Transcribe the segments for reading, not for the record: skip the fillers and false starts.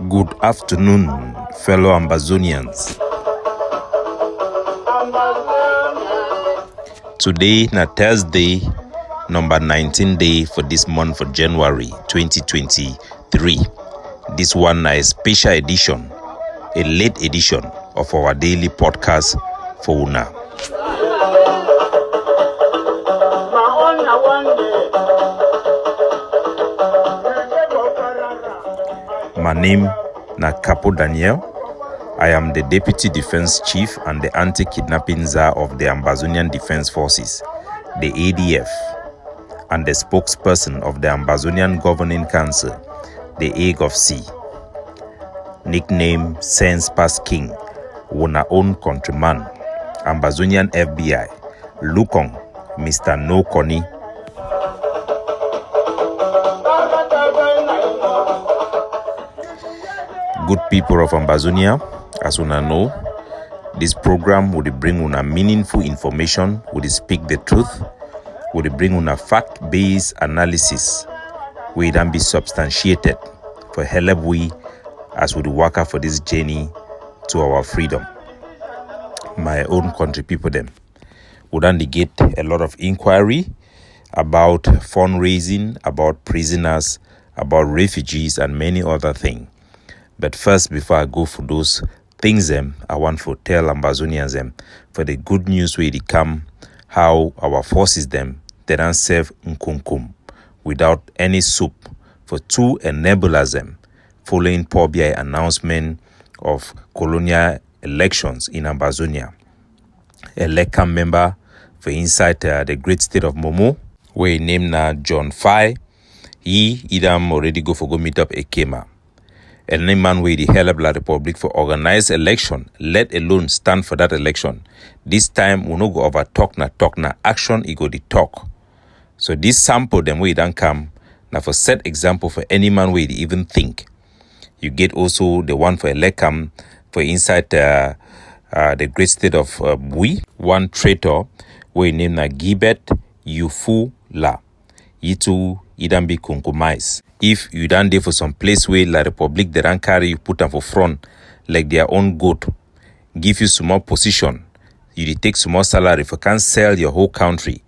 Good afternoon, fellow Ambazonians. Today na Thursday, number 19 day for this month for January 2023. This one na a special edition, a late edition of our daily podcast for una. My name na Capo Daniel. I am the Deputy Defense Chief and the Anti-Kidnapping Czar of the Ambazonian Defense Forces, the ADF, and the spokesperson of the Ambazonian Governing Council, the AGOFC. Nickname Sense Pass King, Wona own countryman, Ambazonian FBI, Lukong, Mr. No Koni. Good people of Ambazonia, as una know, this program would bring una meaningful information, would speak the truth, would bring una fact-based analysis, would then be substantiated for help we as we work for this journey to our freedom. My own country people them would then get a lot of inquiry about fundraising, about prisoners, about refugees, and many other things. But first, before I go for those things, I want to tell Ambazonians for the good news where they come, how our forces they don't serve nkunkum without any soup for two enablers following POBI announcement of Colonial elections in Ambazonia. Elect member for inside the great state of Momo, where he named John Fai. He idam already go meet up Ekema. Any man wey the help la Republique for organize election, let alone stand for that election. This time we no go over talk na action e go the talk. So this sample them wey don't come now for set example for any man wey even think. You get also the one for Elekam for inside the great state of Bui, one traitor wey named na Gibet Yufu La. Yitu idan be compromise. If you done there for some place where La Republique they don't carry you put them for front like their own goat, give you small position, you take small salary for can't sell your whole country.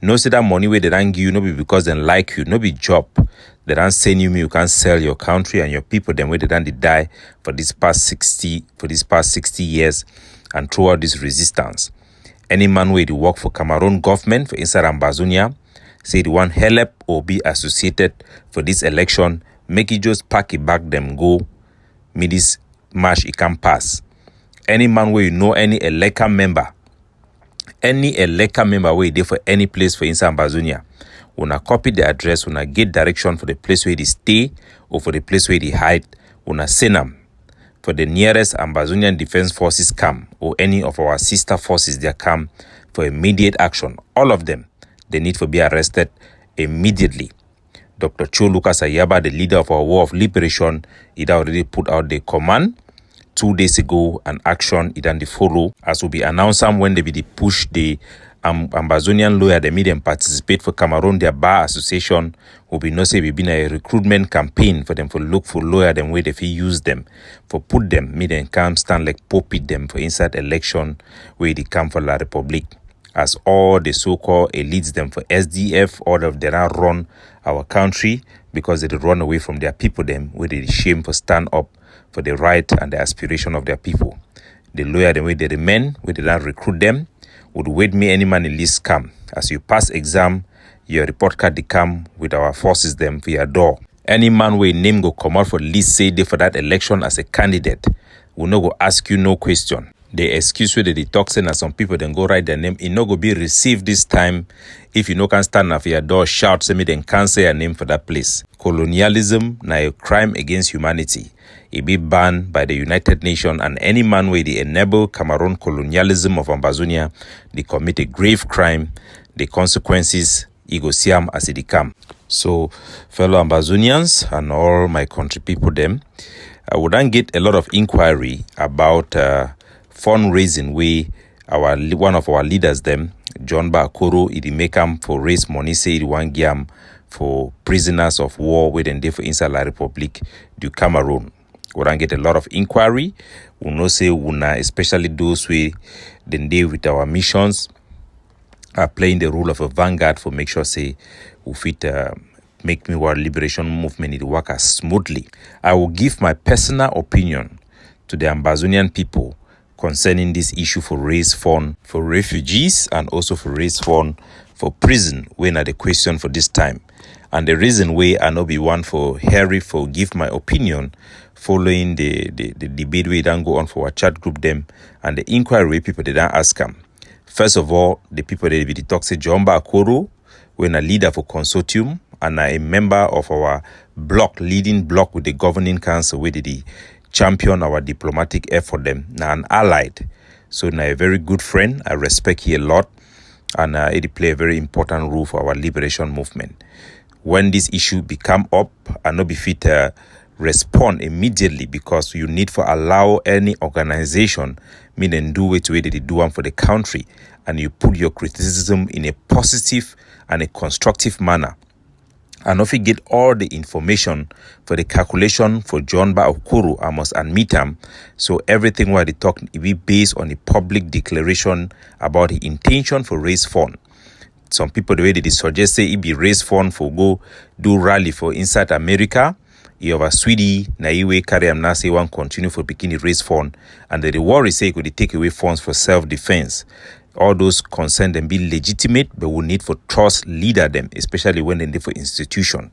No say that money where they don't give you no be because they like you, no be job. They don't send you can't sell your country and your people them where they don't die for this past 60 years and throughout this resistance. Any man where they work for Cameroon government for inside Ambazonia, say the one help or be associated for this election, make it just pack it back them go. Me this march it can pass. Any man where you know any Eleka member where they for any place for inside Ambazonia, una copy the address, una get direction for the place where they stay or for the place where they hide, una send them for the nearest Ambazonian Defense Forces camp or any of our sister forces their camp for immediate action. All of them. They need to be arrested immediately. Dr. Cho Lucas Ayaba, the leader of our War of Liberation, it already put out the command 2 days ago, and action it and the follow as will be announced when they be the push the Ambazonian lawyer the medium participate for Cameroon their bar association will be no say we been a recruitment campaign for them for look for lawyer them where they feel use them for put them medium come stand like puppet them for inside election where they come for La Republique. As all the so-called elites them for SDF, all of them run our country because they run away from their people them where they shame for stand up for the right and the aspiration of their people. The lawyer the way they remain, where they don't recruit them, would wait me any man in list come. As you pass exam, your report card they come with our forces them for your door. Any man where name go come out for list say they for that election as a candidate, will not go ask you no question. The excuse where they talk saying that some people then go write their name, it no go be received this time. If you no can stand up for your door, shout, say me then can't say a name for that place. Colonialism na a crime against humanity. It be banned by the United Nations, and any man where they enable Cameroon colonialism of Ambazonia, they commit a grave crime. The consequences, go see them as it come. So, fellow Ambazonians and all my country people them, I would then get a lot of inquiry about fundraising way one of our leaders them, John Bakoro, it make for raise money, say it one giam for prisoners of war within there for inside La Republique du Cameroon. We don't get a lot of inquiry. We know say una, especially those we then deal with our missions, are playing the role of a vanguard for make sure say we fit make me our liberation movement it work as smoothly. I will give my personal opinion to the Ambazonian people concerning this issue for raise fund for refugees and also for raise fund for prison when are the question for this time. And the reason why I not be one for Harry for give my opinion following the debate we don't go on for our chat group them and the inquiry people they don't ask them. First of all, the people that be the toxic Jomba Akoro, when a leader for consortium and a member of our leading bloc with the governing council where the champion our diplomatic effort them now an allied. So now a very good friend. I respect he a lot and it play a very important role for our liberation movement. When this issue become up, I not be fit respond immediately because you need for allow any organization meaning do it way they do one for the country and you put your criticism in a positive and a constructive manner. And if you get all the information for the calculation for John Ba Okoro, I must admit him. So everything what they talk it be based on a public declaration about the intention for raise fund. Some people the way they suggest say it be raise fund for go do rally for inside America. You have a sweetie, naiwe carry am now say one continue for bikini raise fund, and the worry say could take away funds for self-defense. All those concerned them be legitimate, but we need for trust leader them, especially when they for institution.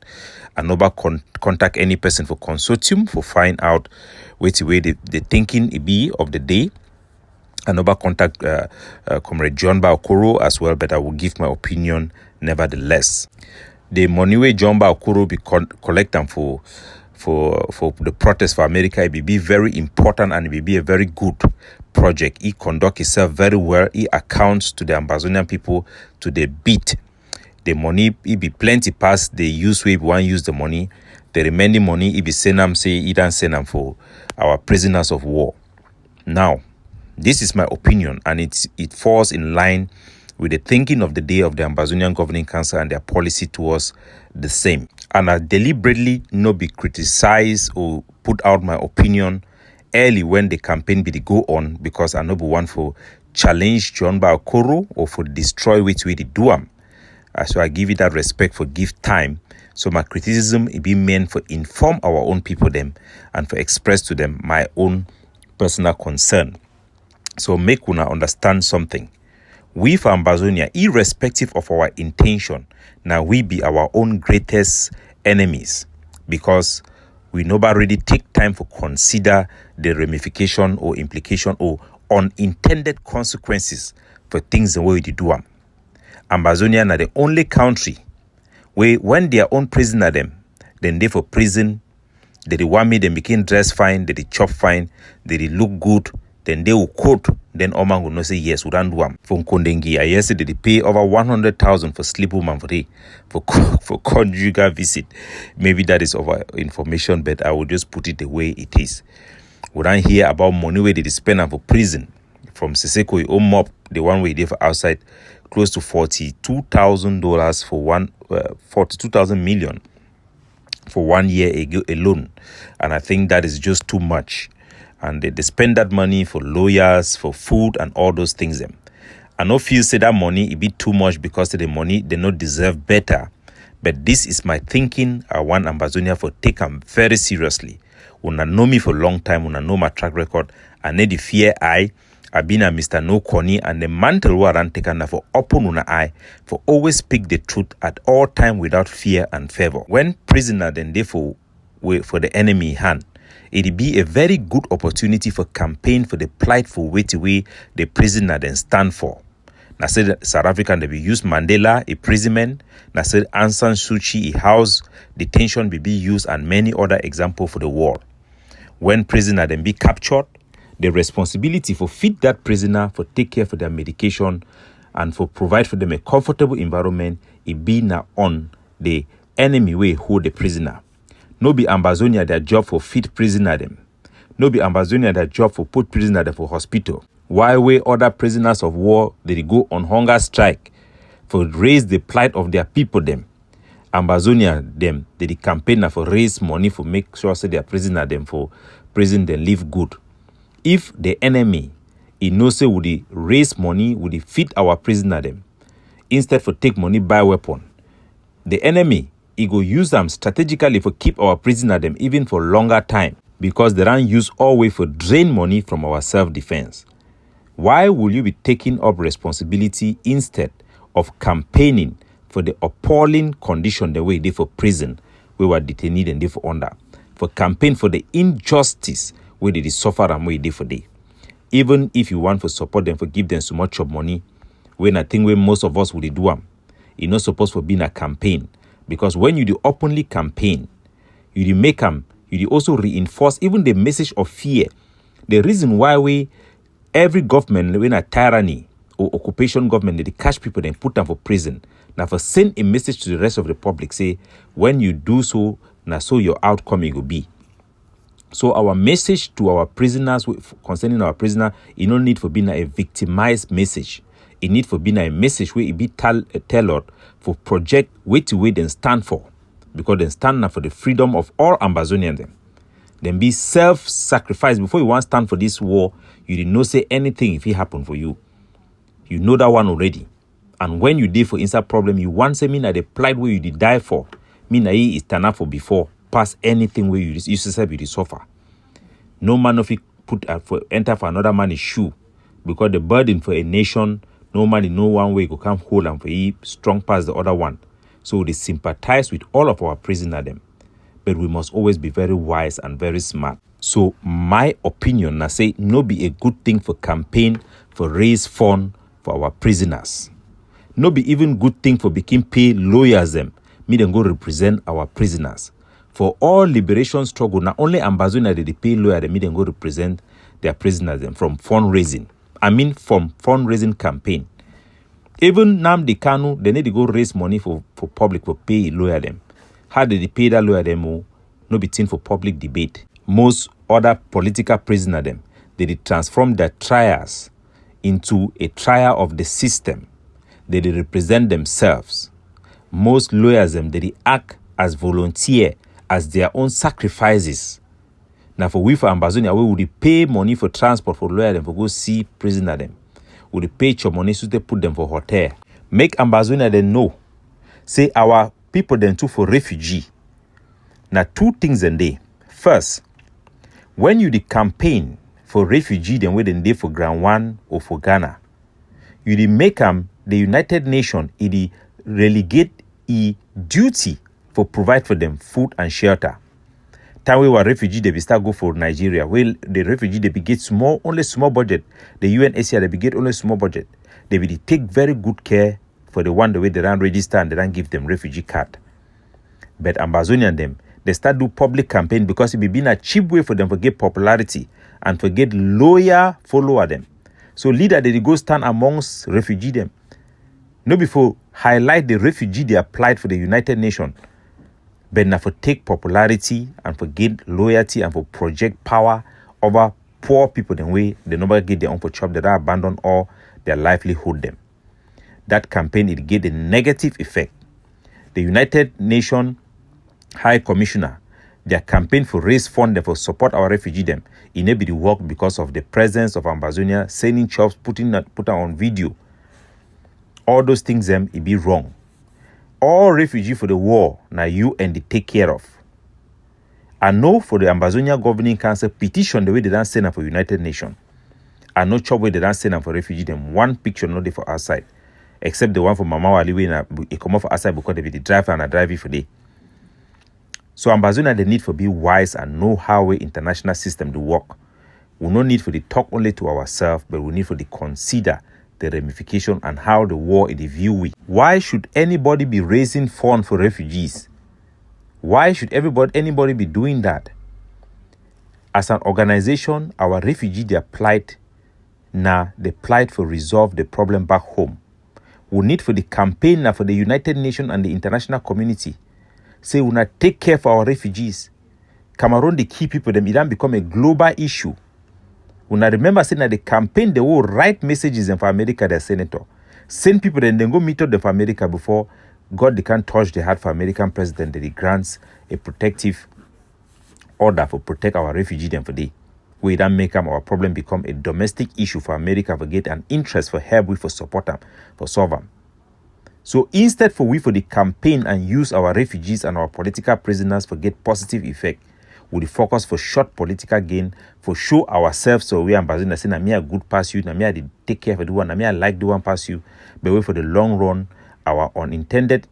And nobody contact any person for consortium for find out which way the thinking it be of the day. And nobody contact Comrade John Ba Okoro as well, but I will give my opinion nevertheless. The money way John Ba Okoro be collect them for the protest for America, it will be very important and it will be a very good project. He conduct itself very well. He accounts to the Ambazonian people to the beat. The money it be plenty past the use way one use the money. The remaining money it be send them say he don't send them for our prisoners of war. Now, this is my opinion and it falls in line with the thinking of the day of the Ambazonian Governing Council and their policy towards the same. And I deliberately not be criticized or put out my opinion early when the campaign be go on because I not be one for challenge John Ba Okoro or for destroy which way they do them. So I give it that respect for give time. So my criticism it be meant for inform our own people them and for express to them my own personal concern. So make una understand something. We for Ambazonia, irrespective of our intention, now we be our own greatest enemies because we never really take time to consider the ramification or implication or unintended consequences for things the way we do them. Ambazonia are the only country where when their own prisoner them, then they for prison, they want me them became dress fine, they chop fine, they look good, then they will quote. Then Oman will not say yes, we don't do them. For Kondengi, I yesterday they pay over 100,000 for sleep woman for conjugal visit. Maybe that is over information, but I will just put it the way it is. We don't hear about money where they spend for prison. From Seseko, home up the one way they for outside, close to $42,000 for 42,000 million for 1 year alone, and I think that is just too much. And they spend that money for lawyers, for food, and all those things. I know few say that money it be too much because the money they not deserve better. But this is my thinking. I want Ambazonia for take them very seriously. Una know me for a long time. Una know my track record. I need the fear I've been a Mr. No Corny and the mantle who are taken for open una eye for always speak the truth at all time without fear and favor. When prisoner then therefore for the enemy hand. It'll be a very good opportunity for campaign for the plight for which way the prisoner then stand for. Now said South African they be use Mandela imprisonment. Now said Aung San Suu Kyi house detention will be used and many other examples for the world. When prisoner then be captured, the responsibility for feed that prisoner, for take care for their medication, and for provide for them a comfortable environment, it be now on the enemy way hold the prisoner. No be Ambazonia their job for feed prisoner them. No be Ambazonia their job for put prisoner them for hospital. Why way other prisoners of war they go on hunger strike for raise the plight of their people them. Ambazonia them they campaign na for raise money for make sure say their prisoner them for prison they live good. If the enemy he know say would he raise money, would he feed our prisoner them instead for take money buy weapon, the enemy he go use them strategically for keep our prisoner them even for longer time because they don't use all way for drain money from our self-defense. Why will you be taking up responsibility instead of campaigning for the appalling condition the way they for prison we were detained and they for under, for campaign for the injustice where they suffer and where they for day? Even if you want to support them, for give them so much of money, when I think when most of us would do them, it's not supposed to be a campaign. Because when you do openly campaign, you do make them, you do also reinforce even the message of fear. The reason why every government, when a tyranny or occupation government, they catch people and put them for prison. Now for send a message to the rest of the public, say, when you do so, now so your outcome will be. So our message to our prisoners concerning our prisoner, it no need for being a victimized message. It need for being a message where it be tailored for project way to way then stand for. Because they stand now for the freedom of all Ambazonians. Then be self-sacrifice. Before you want to stand for this war, you did not say anything if it happened for you. You know that one already. And when you did for inside problem, you want to mean that the plight where you did die for, mean that he is stand up for before, pass anything where you yourself you suffer. No man of it enter for another man's shoe, because the burden for a nation, no man in no one way go come hold and for he strong past the other one. So they sympathize with all of our prisoners them. But we must always be very wise and very smart. So my opinion, I say no be a good thing for campaign for raise fund for our prisoners. No be even good thing for become pay lawyers them. Me then go represent our prisoners. For all liberation struggle, not only Ambazonia they pay lawyer, they then go represent their prisoners them from fundraising. From fundraising campaign. Even Nnamdi Kanu, they need to go raise money for public for pay lawyer them. How did they pay that lawyer them? No be thing for public debate. Most other political prisoner them, they transform their trials into a trial of the system. They represent themselves. Most lawyers them, they act as volunteer, as their own sacrifices. Now for we for Ambazonia, we would pay money for transport for lawyer them for go see prisoner them. We would pay your money so they put them for hotel. Make Ambazonia then know. Say our people then too for refugee. Now two things in there. First, when you the campaign for refugee then whether they for Ground 1 or for Ghana, you the make them the United Nations it relegate a duty for provide for them food and shelter. Time we were refugee, they be start go for Nigeria. Well, the refugee they be get only small budget. The UNHCR they be get only small budget. They will take very good care for the one the way they don't register and they don't give them refugee card. But Ambazonian them, they start do public campaign because it be been a cheap way for them to get popularity and for get loyal follower them. So leader they go stand amongst refugee them. No before highlight the refugee they applied for the United Nations. But now for take popularity and for gain loyalty and for project power over poor people the way they never get their own for job that are abandon all their livelihood them. That campaign it get a negative effect. The United Nations High Commissioner, their campaign for raise fund for support our refugee them, it may be the work because of the presence of Ambazonia sending jobs, put on video. All those things them it be wrong. All refugee for the war, now you and they take care of. I know for the Ambazonia Governing Council petition the way they don't send them for United Nations. I know chop way they don't send them for refugee them. One picture not there for outside. Except the one for Mama Wali when it come off outside because they be the driver and I drive it for day. So Ambazonia they need for be wise and know how we international system to work. We no need for the talk only to ourselves, but we need for the consider the ramification and how the war is viewed. Why should anybody be raising funds for refugees? Why should anybody be doing that? As an organization, our refugees they applied now they applied for resolve the problem back home. We need for the campaign now for the United Nations and the international community. Say we not take care for our refugees. Cameroon the key people them it don't become a global issue. When I remember saying that the campaign, they will write messages for America, their senator. Send people and then go meet up for America before God, they can't touch the heart for American president that he grants a protective order for protect our refugees them for day. We don't make our problem become a domestic issue for America for get an interest for help we for support them, for solve them. So instead for we for the campaign and use our refugees and our political prisoners for get positive effect, we focus for short political gain, for show ourselves so we Ambazonia say na me a good pass you, na me I take care of the one, na me I like the one pass you, but wait for the long run, our unintended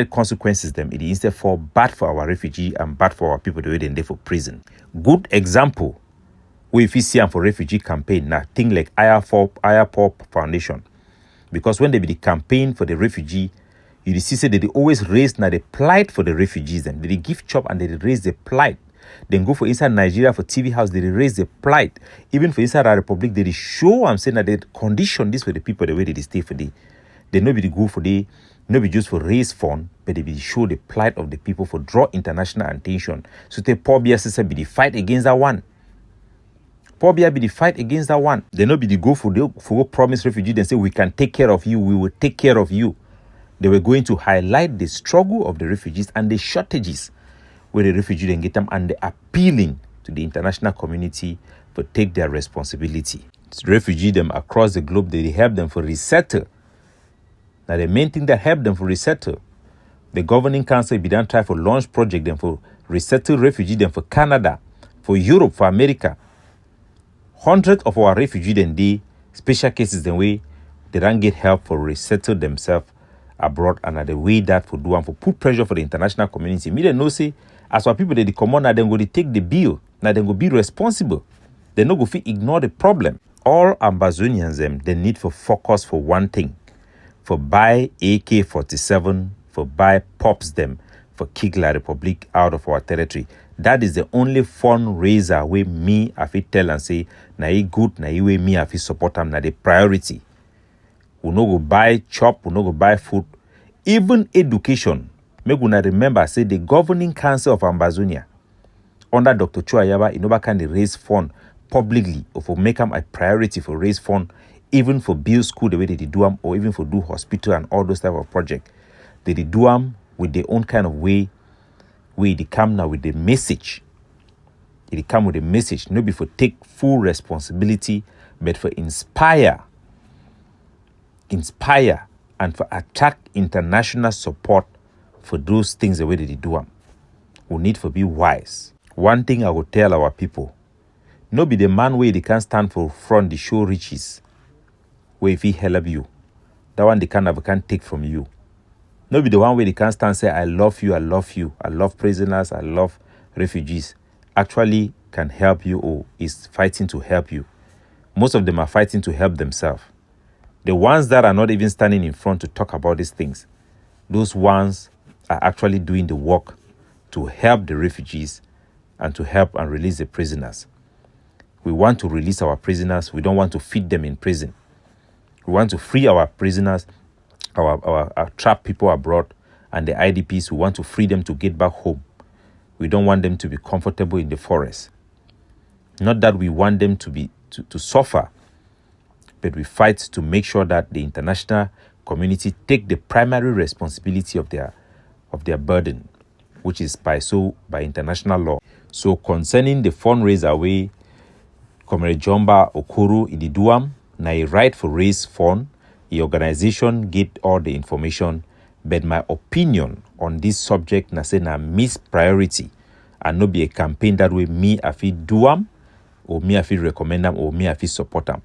consequences them it instead for bad for our refugee and bad for our people the way they for prison. Good example, we if you see for refugee campaign now thing like IRPOP Foundation. Because when they be the campaign for the refugee, you see say that they always raise now the plight for the refugees them. They give chop and they raise the plight. Then go for inside Nigeria for TV house, they raise the plight. Even for inside our Republique, they show I'm saying that they condition this for the people the way they stay for the. They nobody go for the nobody just for raise fund, but they be show the plight of the people for draw international attention. So the poor BSS be the fight against that one. Poor be the fight against that one. They nobody go for promise refugee. They say we can take care of you. We will take care of you. They were going to highlight the struggle of the refugees and the shortages where the refugees then get them and the appealing to the international community for take their responsibility. The refugee them across the globe, they help them for resettle. Now the main thing that help them for resettle, the governing council be done try for launch project them for resettle refugee them for Canada, for Europe, for America. Hundreds of our refugees then they special cases the way they don't get help for resettle themselves abroad and the way that for do and for put pressure for the international community. Me they know say as our people they come on now then go to take the bill. Now they go be responsible. They no go fit ignore the problem. All Ambazonians them they need for focus for one thing. For buy AK-47, for buy pops them, for kick la Republique out of our territory. That is the only fundraiser where me I fit tell and say na e good, na e way me I fit support them, na the priority. We no go buy chop, we no go buy food. Even education. Make una remember, say the governing council of Ambazonia, under Dr. Chuayaba, you know, can raise fund publicly or for make them a priority for raise fund, even for build school the way they do them, or even for do hospital and all those type of project. They do them with their own kind of way they come now with the message. They come with a message, not be for take full responsibility, but for inspire and for attract international support for those things the way they do them. We need to be wise. One thing I will tell our people, no be the man way they can stand for front the show riches, where if he help you, that one they can't take from you. No be the one way they can stand say I love you, I love prisoners, I love refugees. Actually can help you or is fighting to help you. Most of them are fighting to help themselves. The ones that are not even standing in front to talk about these things, those ones are actually doing the work to help the refugees and to help and release the prisoners. We want to release our prisoners. We don't want to feed them in prison. We want to free our prisoners, our trapped people abroad, and the IDPs. We want to free them to get back home. We don't want them to be comfortable in the forest. Not that we want them to suffer, but we fight to make sure that the international community take the primary responsibility of their burden, which is by international law. So concerning the fundraiser way, Comrade Jomba Okoro Ididuam, na a right for raise fund, the organization get all the information, but my opinion on this subject na say na miss priority and no be a campaign that way me I fit do am, or me I fit recommend them, or me I fit support them.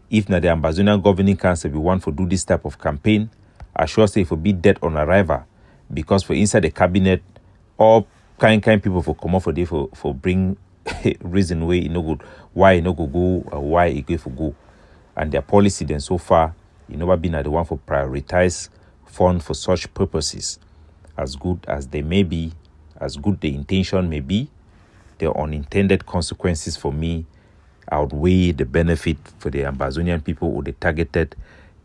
If na the Ambazonian Governing Council we want to do this type of campaign, I sure say it will be dead on arrival, because for inside the cabinet, all kind people for come up for day for bring reason way no good, why it no go or why it go for go, and their policy then so far it never been at the one for prioritize fund for such purposes. As good as they may be, as good the intention may be, the unintended consequences for me outweigh the benefit for the Ambazonian people or the targeted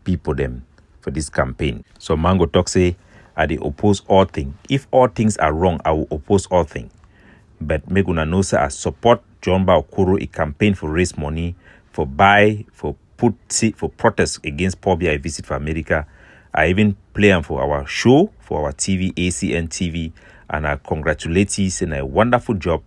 people them for this campaign. So Mango talk say I dey oppose all things. If all things are wrong, I will oppose all things. But make una know say I support Jomba Okoro a campaign for raise money, for buy, for protest against poverty I visit for America, I even play them for our show, for our TV, ACN TV, and I congratulate you in a wonderful job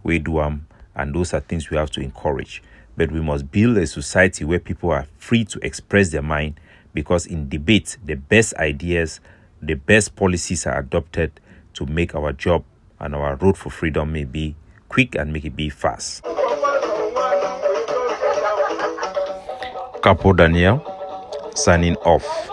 we do and those are things we have to encourage. But we must build a society where people are free to express their mind, because in debate, the best ideas, the best policies are adopted to make our job and our road for freedom may be quick and make it be fast. Capo Daniel, signing off.